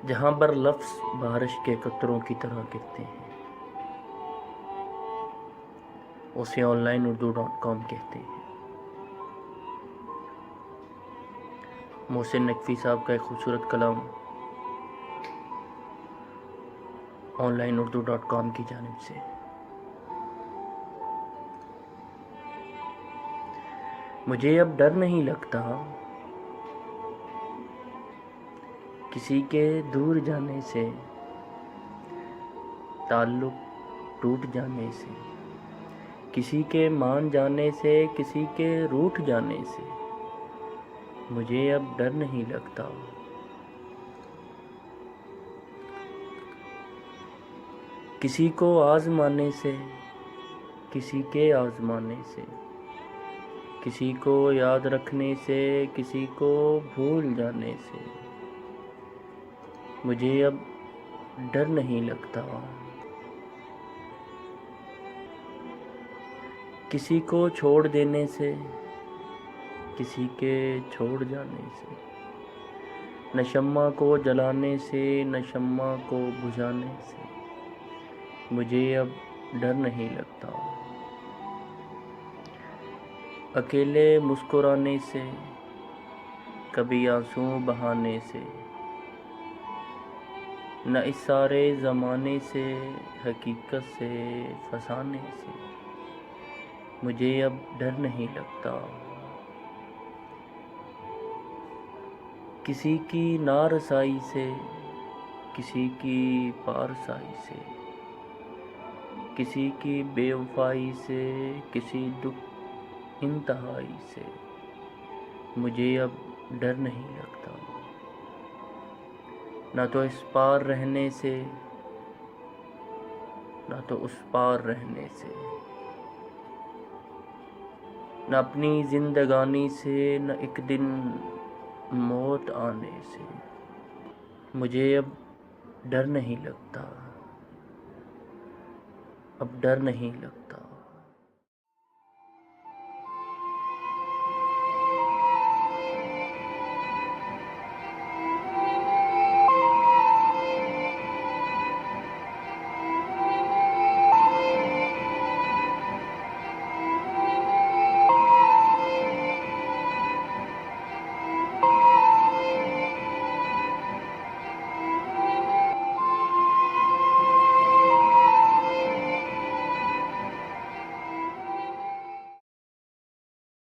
जहाँ पर लफ्ज़ बारिश के कतरों की तरह गिरते हैं, उसे onlineurdu.com कहते हैं। मोहसिन नकवी साहब का एक खूबसूरत कलाम onlineurdu.com की जानिब से। मुझे अब डर नहीं लगता किसी के दूर जाने से, ताल्लुक़ टूट जाने से, किसी के मान जाने से, किसी के रूठ जाने से। मुझे अब डर नहीं लगता किसी को आज़माने से, किसी के आज़माने से, किसी को याद रखने से, किसी को भूल जाने से। मुझे अब डर नहीं लगता किसी को छोड़ देने से, किसी के छोड़ जाने से, न शम्मा को जलाने से, न शम्मा को बुझाने से। मुझे अब डर नहीं लगता अकेले मुस्कुराने से, कभी आंसू बहाने से, न इस सारे ज़माने से, हकीकत से फसाने से। मुझे अब डर नहीं लगता किसी की नारसाई से, किसी की पारसाई से, किसी की बेवफाई से, किसी दुख इंतहाई से। मुझे अब डर नहीं लगता ना तो इस पार रहने से, ना तो उस पार रहने से, न अपनी जिंदगानी से, न एक दिन मौत आने से। मुझे अब डर नहीं लगता, अब डर नहीं लगता।